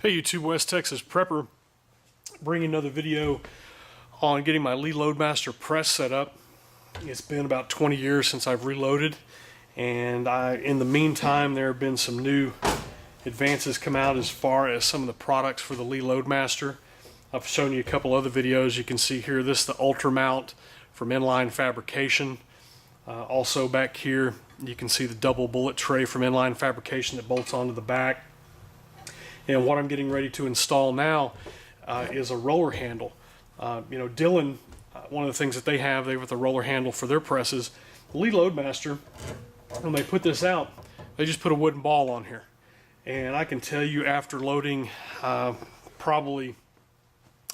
Hey YouTube, West Texas Prepper, bringing another video on getting my Lee Loadmaster press set up. It's been about 20 years since I've reloaded, and in the meantime there have been some new advances come out as far as some of the products for the Lee Loadmaster. I've shown you a couple other videos. You can see here this is the Ultra mount from Inline Fabrication. Also back here you can see the double bullet tray from Inline Fabrication that bolts onto the back. And what I'm getting ready to install now is a roller handle. Dillon, one of the things that they have with the roller handle for their presses, the Lee Loadmaster, when they put this out, they just put a wooden ball on here. And I can tell you, after loading probably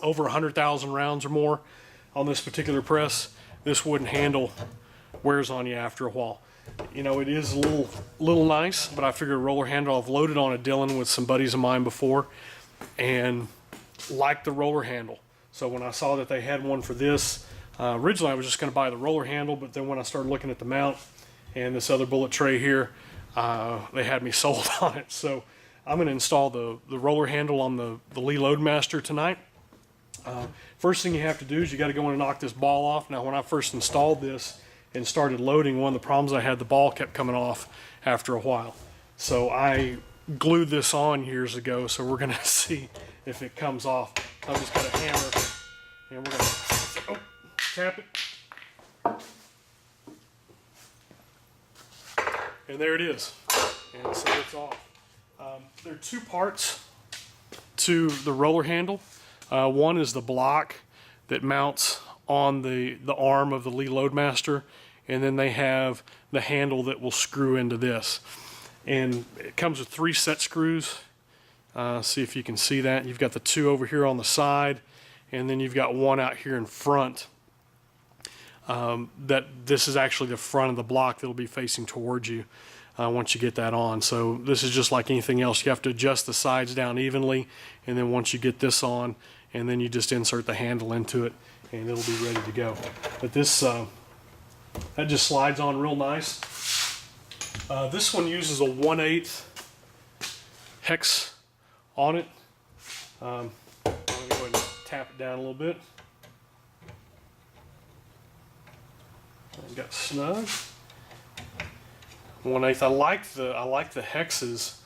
over 100,000 rounds or more on this particular press, this wooden handle wears on you after a while. You know, it is a little nice, but I figured a roller handle. I've loaded on a Dillon with some buddies of mine before and liked the roller handle. So when I saw that they had one for this, originally I was just going to buy the roller handle, but then when I started looking at the mount and this other bullet tray here, they had me sold on it. So I'm going to install the roller handle on the Lee Loadmaster tonight. First thing you have to do is you got to go in and knock this ball off. Now when I first installed this and started loading, one of the problems I had, the ball kept coming off after a while. So I glued this on years ago, so we're going to see if it comes off. I've just got a hammer and we're going to tap it. And there it is. And so it's off. There are two parts to the roller handle. One is the block that mounts on the arm of the Lee Loadmaster, and then they have the handle that will screw into this. And it comes with 3 set screws. See if you can see that. You've got the 2 over here on the side, and then you've got 1 out here in front. This is actually the front of the block that will be facing towards you once you get that on. So this is just like anything else. You have to adjust the sides down evenly, and then once you get this on, and then you just insert the handle into it, and it'll be ready to go. But this that just slides on real nice. This one uses a 1/8 hex on it. I'm going to go ahead and tap it down a little bit. I got snug. 1/8. I like the hexes.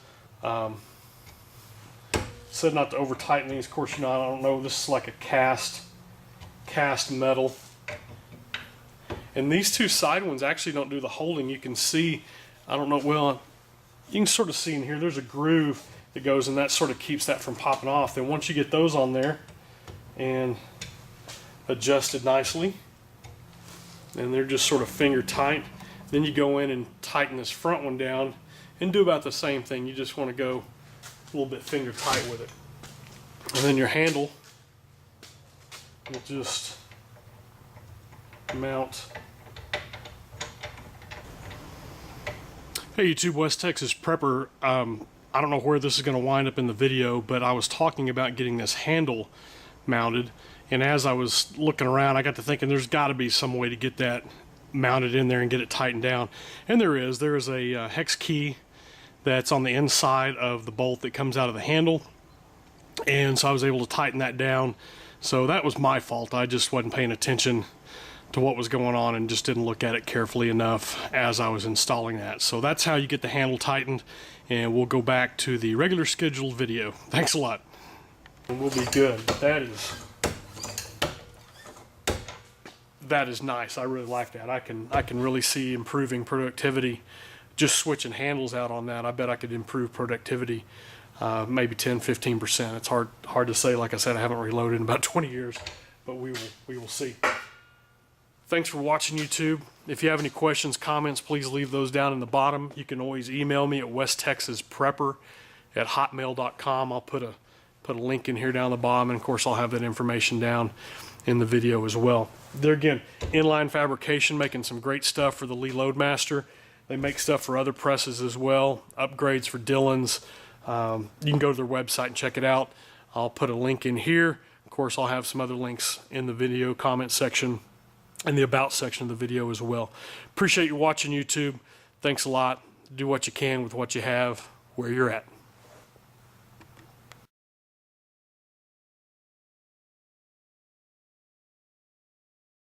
Said not to over tighten these. Of course, I don't know. This is like a cast metal. And these 2 side ones actually don't do the holding. You can see, I don't know, well, you can sort of see in here, there's a groove that goes, and that sort of keeps that from popping off. Then once you get those on there and adjusted nicely, and they're just sort of finger tight, then you go in and tighten this front one down and do about the same thing. You just want to go a little bit finger tight with it. And then your handle will just mount. Hey YouTube, West Texas Prepper. I don't know where this is going to wind up in the video, but I was talking about getting this handle mounted, and as I was looking around, I got to thinking there's got to be some way to get that mounted in there and get it tightened down. And there is. There is a hex key that's on the inside of the bolt that comes out of the handle, and so I was able to tighten that down. So that was my fault. I just wasn't paying attention to what was going on and just didn't look at it carefully enough as I was installing that. So that's how you get the handle tightened, and we'll go back to the regular scheduled video. Thanks a lot. And we'll be good. That is nice. I really like that. I can really see improving productivity just switching handles out on that. I bet I could improve productivity maybe 10-15%. It's hard to say. Like I said, I haven't reloaded in about 20 years, but we will see. Thanks for watching YouTube. If you have any questions, comments, please leave those down in the bottom. You can always email me at westtexasprepper@hotmail.com. I'll put a link in here down the bottom, and of course I'll have that information down in the video as well. There again, Inline Fabrication, making some great stuff for the Lee Loadmaster. They make stuff for other presses as well, upgrades for Dillons. You can go to their website and check it out. I'll put a link in here. Of course, I'll have some other links in the video comment section and the about section of the video as well. Appreciate you watching YouTube. Thanks a lot. Do what you can with what you have where you're at.